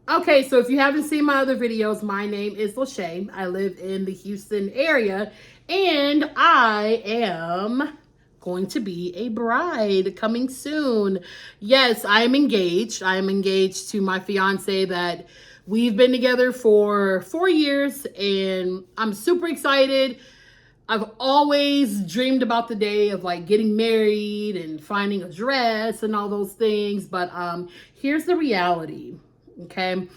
Okay, so if you haven't seen my other videos, my name is Lachey. I live in the Houston area, and I am going to be a bride coming soon. Yes, I am engaged. I am engaged to my fiance that we've been together for 4 years, and I'm super excited. I've always dreamed about the day of like getting married and finding a dress and all those things, but here's the reality. Okay,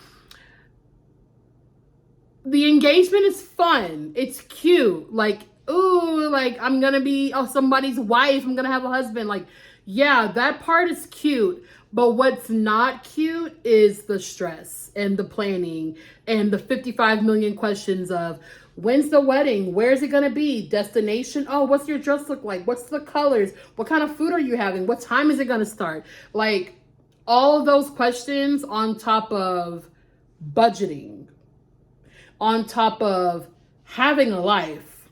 the engagement is fun. It's cute. Like, ooh, like I'm gonna be somebody's wife. I'm gonna have a husband. Like, yeah, that part is cute. But what's not cute is the stress and the planning and the 55 million questions of when's the wedding? Where's it gonna be? Destination? Oh, what's your dress look like? What's the colors? What kind of food are you having? What time is it gonna start? Like all of those questions on top of budgeting, on top of having a life,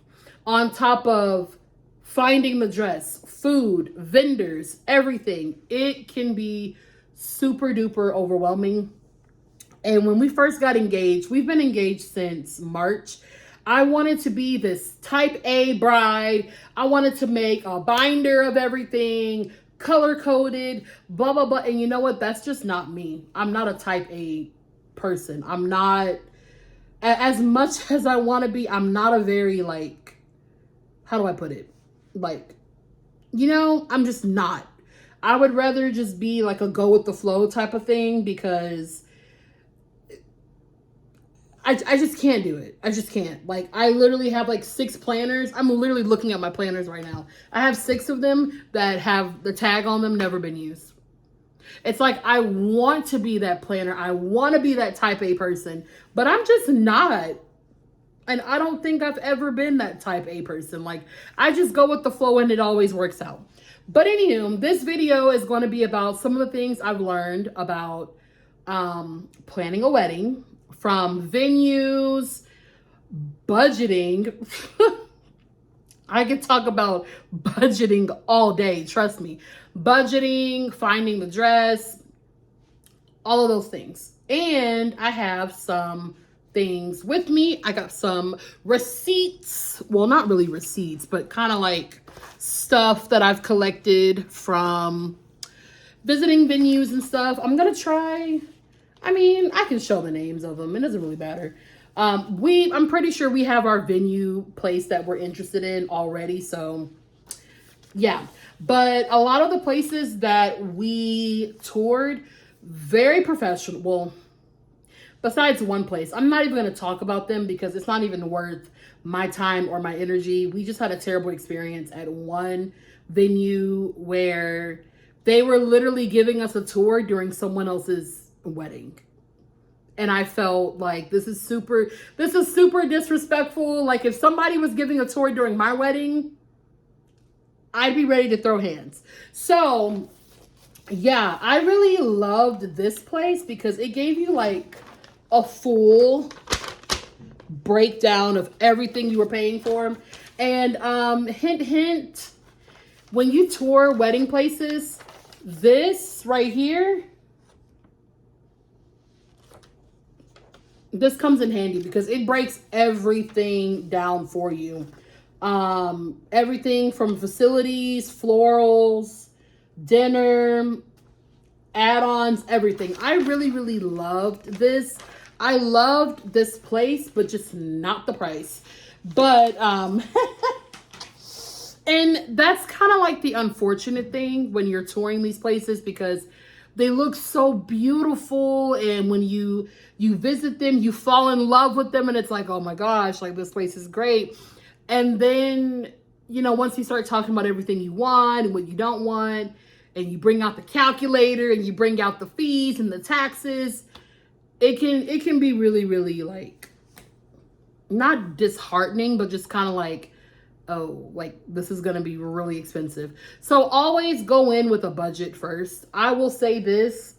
on top of finding the dress, food, vendors, everything. It can be super duper overwhelming. And when we first got engaged, we've been engaged since March. I wanted to be this type A bride. I wanted to make a binder of everything, color coded, blah, blah, blah. And you know what? That's just not me. I'm not a type A person. I'm not, as much as I want to be, I'm not a very like, how do I put it? Like, I'm just not. I would rather just be like a go with the flow type of thing because I just can't do it. I just can't. Like, I literally have like 6 planners. I'm literally looking at my planners right now. I have 6 of them that have the tag on them, never been used. It's like I want to be that planner. I want to be that type A person, but I'm just not. And I don't think I've ever been that type A person. Like, I just go with the flow and it always works out. But anywho, this video is going to be about some of the things I've learned about planning a wedding, from venues, budgeting. I could talk about budgeting all day, trust me. Budgeting, finding the dress, all of those things. And I have some things with me. I got some receipts. Well, not really receipts, but kind of like stuff that I've collected from visiting venues and stuff. I'm going to try. I mean, I can show the names of them. It doesn't really matter. I'm pretty sure we have our venue place that we're interested in already. So yeah, but a lot of the places that we toured, very professional. Well, besides one place, I'm not even going to talk about them because it's not even worth my time or my energy. We just had a terrible experience at one venue where they were literally giving us a tour during someone else's wedding. And I felt like this is super disrespectful. Like, if somebody was giving a tour during my wedding, I'd be ready to throw hands. So yeah, I really loved this place because it gave you like a full breakdown of everything you were paying for. And hint, hint, when you tour wedding places, this right here, this comes in handy because it breaks everything down for you. Everything from facilities, florals, dinner, add-ons, everything. I really, really loved this. I loved this place, but just not the price. But, and that's kind of like the unfortunate thing when you're touring these places because they look so beautiful. And when you visit them, you fall in love with them and it's like, oh my gosh, like this place is great. And then, once you start talking about everything you want and what you don't want, and you bring out the calculator and you bring out the fees and the taxes, it can be really, really like not disheartening, but just kind of like, oh, like this is going to be really expensive. So always go in with a budget first. I will say this,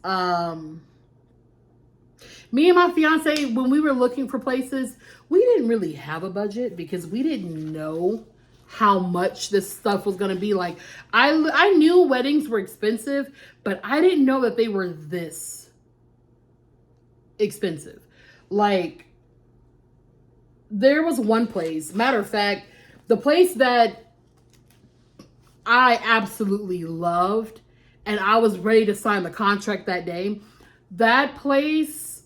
me and my fiance, when we were looking for places, we didn't really have a budget because we didn't know how much this stuff was going to be. Like, I knew weddings were expensive, but I didn't know that they were this expensive. Like, there was one place, matter of fact, the place that I absolutely loved and I was ready to sign the contract that day. That place,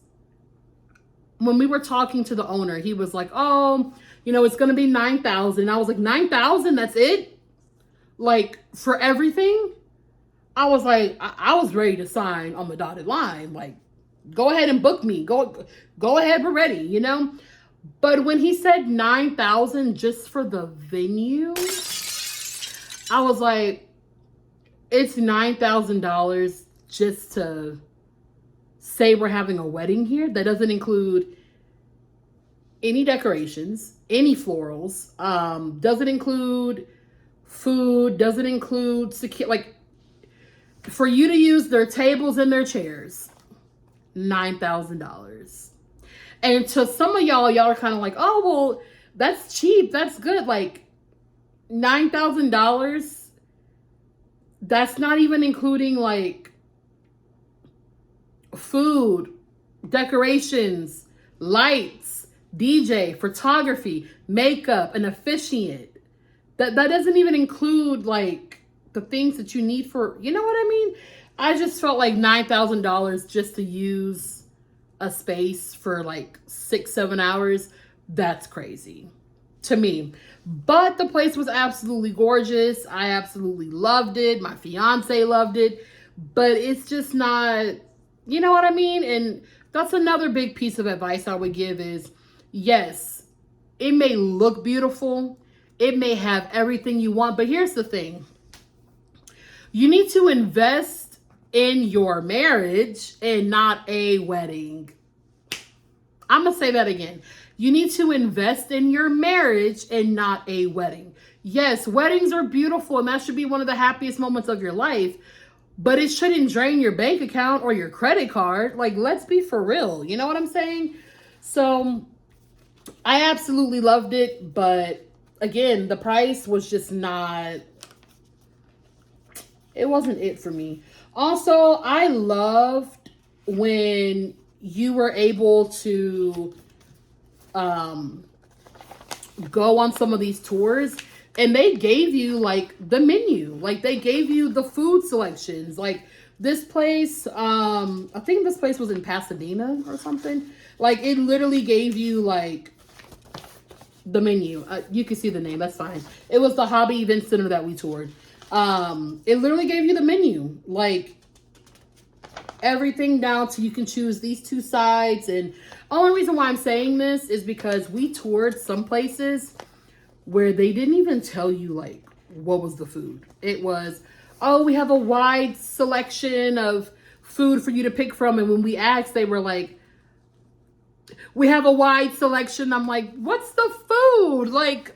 when we were talking to the owner, he was like, oh, it's going to be 9,000. I was like, 9,000? That's it? Like, for everything? I was like, I was ready to sign on the dotted line. Like, go ahead and book me. Go ahead, we're ready, But when he said 9,000 just for the venue, I was like, it's $9,000 just to say we're having a wedding here. That doesn't include any decorations, any florals, doesn't include food, doesn't include like, for you to use their tables and their chairs, $9,000. And to some of y'all are kind of like, oh, well, that's cheap. That's good. Like, $9,000, that's not even including, like, food, decorations, lights, DJ, photography, makeup, an officiant. That doesn't even include, like, the things that you need for, you know what I mean? I just felt like $9,000 just to use a space for like 6-7 hours. That's crazy to me. But the place was absolutely gorgeous. I absolutely loved it. My fiance loved it. But it's just not, you know what I mean? And that's another big piece of advice I would give is, yes, it may look beautiful. It may have everything you want. But here's the thing. You need to invest in your marriage and not a wedding. I'm going to say that again. You need to invest in your marriage and not a wedding. Yes, weddings are beautiful and that should be one of the happiest moments of your life, but it shouldn't drain your bank account or your credit card. Like, let's be for real. You know what I'm saying? So I absolutely loved it. But again, the price was just not, it wasn't it for me. Also, I loved when you were able to go on some of these tours and they gave you like the menu, like they gave you the food selections. Like this place, I think this place was in Pasadena or something. Like it literally gave you like the menu. You can see the name, that's fine. It was the Hobby Event Center that we toured. It literally gave you the menu, like everything down to you can choose these two sides. And only reason why I'm saying this is because we toured some places where they didn't even tell you like what was the food. It was, oh, we have a wide selection of food for you to pick from. And when we asked, they were like, we have a wide selection. I'm like, what's the food? Like,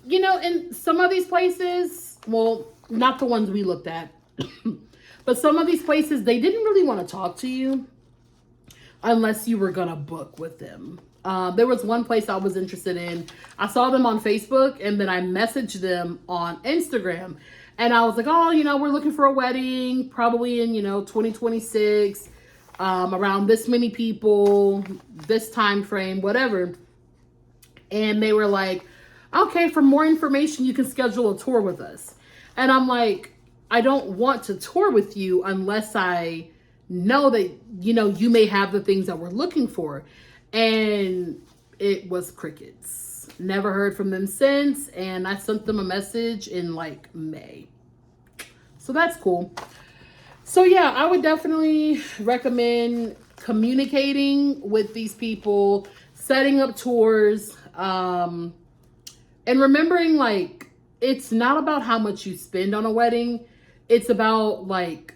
in some of these places, well, not the ones we looked at, but some of these places, they didn't really want to talk to you unless you were going to book with them. There was one place I was interested in. I saw them on Facebook and then I messaged them on Instagram. And I was like, oh, we're looking for a wedding probably in, 2026, around this many people, this time frame, whatever. And they were like, okay, for more information, you can schedule a tour with us. And I'm like, I don't want to tour with you unless I know that, you may have the things that we're looking for. And it was crickets. Never heard from them since. And I sent them a message in like May. So that's cool. So yeah, I would definitely recommend communicating with these people, setting up tours, and remembering like, it's not about how much you spend on a wedding. It's about like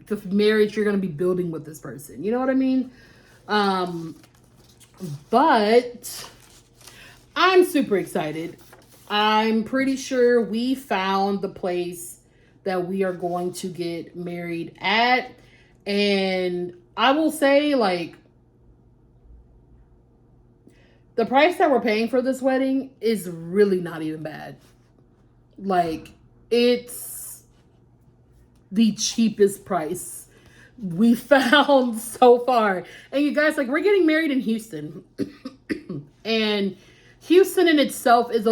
the marriage you're going to be building with this person. You know what I mean? But I'm super excited. I'm pretty sure we found the place that we are going to get married at. And I will say, like, the price that we're paying for this wedding is really not even bad. Like, it's the cheapest price we found so far. And you guys, like, we're getting married in Houston. And Houston in itself is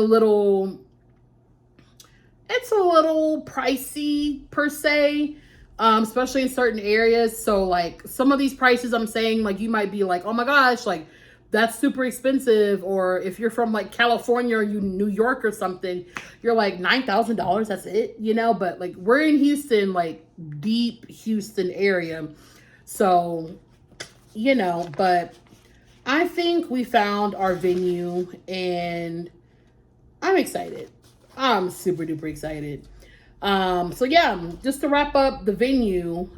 it's a little pricey per se, especially in certain areas. So like some of these prices I'm saying, like you might be like, oh my gosh, like that's super expensive. Or if you're from like California or New York or something, you're like $9,000, that's it, you know? But like we're in Houston, like deep Houston area. So, you know, but I think we found our venue and I'm excited. I'm super duper excited. So yeah, just to wrap up the venue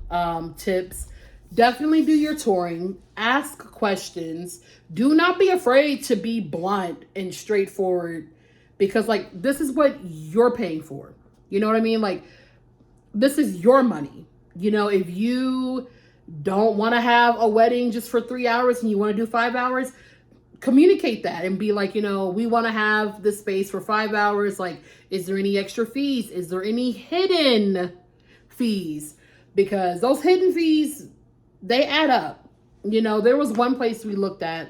tips, definitely do your touring, ask questions. Do not be afraid to be blunt and straightforward because like this is what you're paying for. You know what I mean? Like this is your money. You know, if you don't want to have a wedding just for 3 hours and you want to do 5 hours, communicate that and be like, you know, we want to have this space for 5 hours. Like, is there any extra fees? Is there any hidden fees? Because those hidden fees, they add up. You know, there was one place we looked at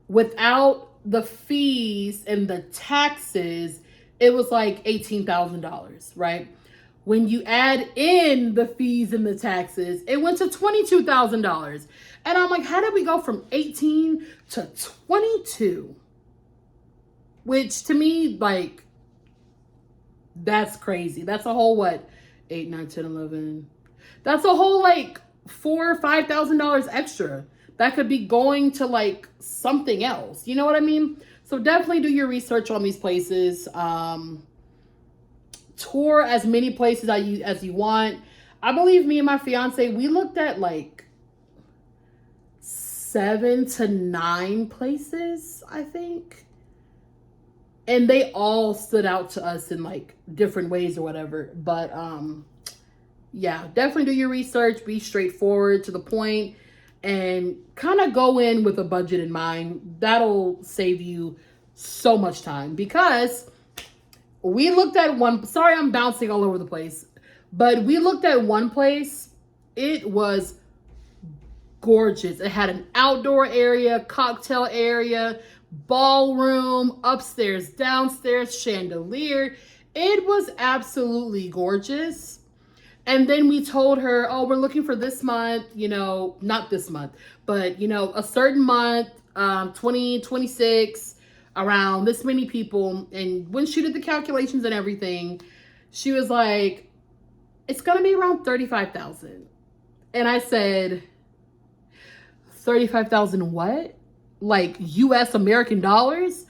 without the fees and the taxes, it was like $18,000, right? When you add in the fees and the taxes, it went to $22,000. And I'm like, how did we go from 18 to 22? Which to me, like, that's crazy. That's a whole, what, 8, 9, 10, 11. That's a whole, like, $4,000 or $5,000 extra. That could be going to, like, something else. You know what I mean? So definitely do your research on these places. Tour as many places as you want. I believe me and my fiance, we looked at like 7 to 9 places, I think. And they all stood out to us in like different ways or whatever. But yeah, definitely do your research, be straightforward to the point, and kind of go in with a budget in mind. That'll save you so much time because we looked at one, sorry, I'm bouncing all over the place, but we looked at one place. It was gorgeous. It had an outdoor area, cocktail area, ballroom, upstairs, downstairs, chandelier. It was absolutely gorgeous. And then we told her, oh, we're looking for this month, you know, not this month, but, you know, a certain month, 2026, around this many people. And when she did the calculations and everything, she was like, it's going to be around 35,000. And I said, 35,000 what? Like US American dollars?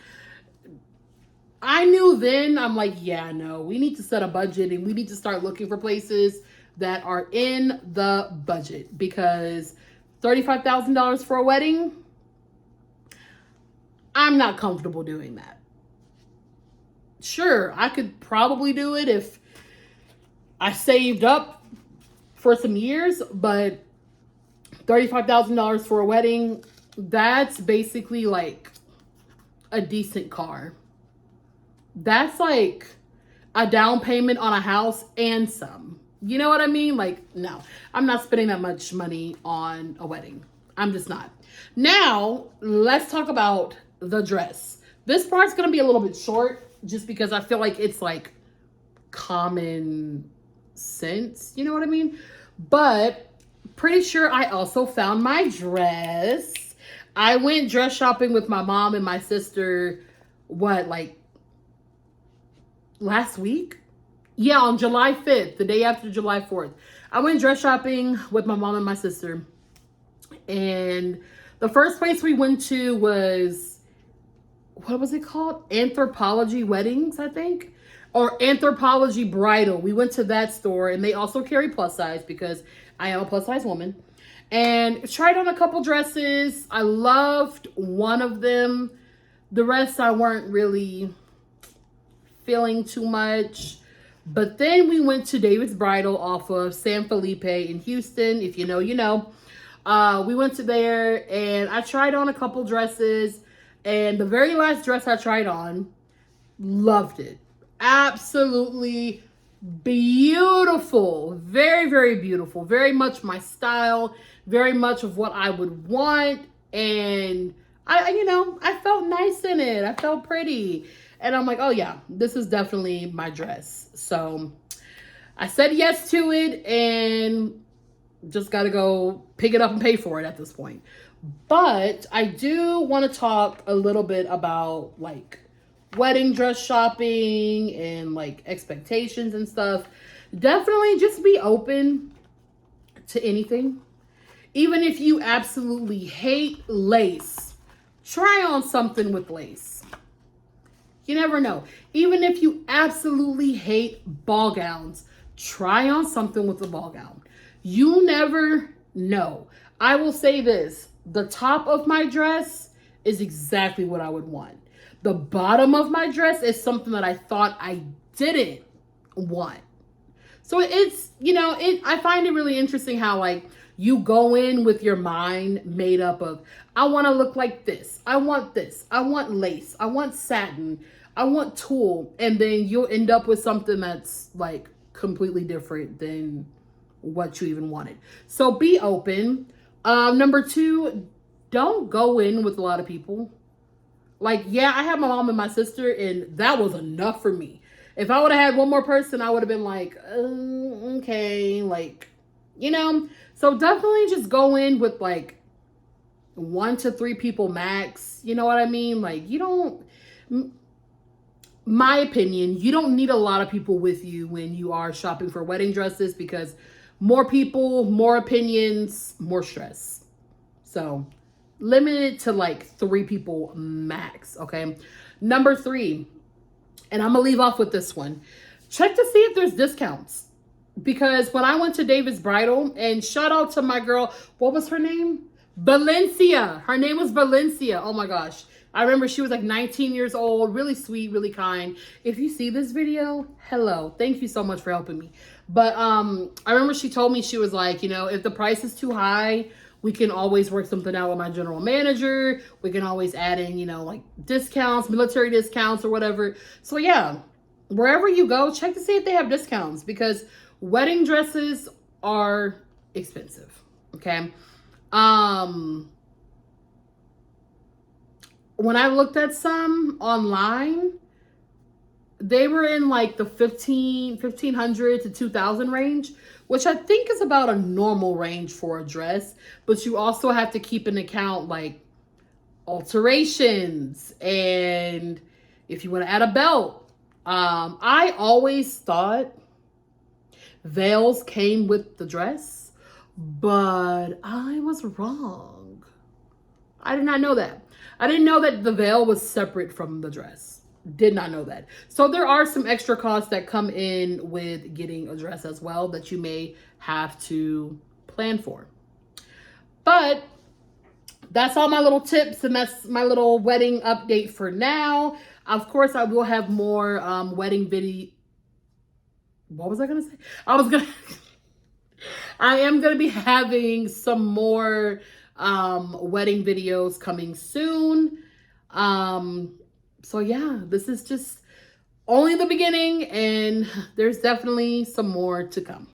I knew then, I'm like, yeah, no, we need to set a budget and we need to start looking for places that are in the budget because $35,000 for a wedding, I'm not comfortable doing that. Sure, I could probably do it if I saved up for some years, but $35,000 for a wedding, that's basically like a decent car. That's like a down payment on a house and some. You know what I mean? Like, no, I'm not spending that much money on a wedding. I'm just not. Now, let's talk about the dress. This part's going to be a little bit short just because I feel like it's like common sense. You know what I mean? But pretty sure I also found my dress. I went dress shopping with my mom and my sister, like last week? Yeah, on July 5th, the day after July 4th. I went dress shopping with my mom and my sister. And the first place we went to was, what was it called? Anthropologie Weddings, I think. Or Anthropologie Bridal. We went to that store and they also carry plus size because I am a plus size woman. And tried on a couple dresses. I loved one of them. The rest I weren't really feeling too much. But then we went to David's Bridal off of San Felipe in Houston. If you know, you know. We went to there and I tried on a couple dresses. And the very last dress I tried on, loved it. Absolutely Beautiful, very, very beautiful, very much my style, very much of what I would want. And I felt nice in it. I felt pretty. And I'm like, oh yeah, this is definitely my dress. So I said yes to it and just got to go pick it up and pay for it at this point. But I do want to talk a little bit about like wedding dress shopping and like expectations and stuff. Definitely just be open to anything. Even if you absolutely hate lace, try on something with lace. You never know. Even if you absolutely hate ball gowns, try on something with a ball gown. You never know. I will say this, the top of my dress is exactly what I would want. The bottom of my dress is something that I thought I didn't want. So it's, I find it really interesting how like you go in with your mind made up of, I want to look like this. I want this. I want lace. I want satin. I want tulle. And then you'll end up with something that's like completely different than what you even wanted. So be open. Number 2, don't go in with a lot of people. Like, yeah, I had my mom and my sister, and that was enough for me. If I would have had one more person, I would have been like, okay, like, So definitely just go in with like 1 to 3 people max. You know what I mean? Like, my opinion, you don't need a lot of people with you when you are shopping for wedding dresses because more people, more opinions, more stress. So limit it to like 3 people max, okay? Number 3, and I'm gonna leave off with this one. Check to see if there's discounts. Because when I went to David's Bridal, and shout out to my girl, what was her name? Valencia. Her name was Valencia. Oh my gosh. I remember she was like 19 years old, really sweet, really kind. If you see this video, hello. Thank you so much for helping me. But I remember she told me, she was like, if the price is too high, we can always work something out with my general manager. We can always add in, like discounts, military discounts or whatever. So yeah, wherever you go, check to see if they have discounts because wedding dresses are expensive, okay? When I looked at some online, they were in like the 1,500 to 2,000 range, which I think is about a normal range for a dress. But you also have to keep in account like alterations and if you want to add a belt. I always thought veils came with the dress, but I was wrong. I did not know that. I didn't know that the veil was separate from the dress. Did not know that. So there are some extra costs that come in with getting a dress as well that you may have to plan for. But that's all my little tips and that's my little wedding update for now. Of course, I will have more wedding video. What was I going to say? I am going to be having some more wedding videos coming soon. So yeah, this is just only the beginning and there's definitely some more to come.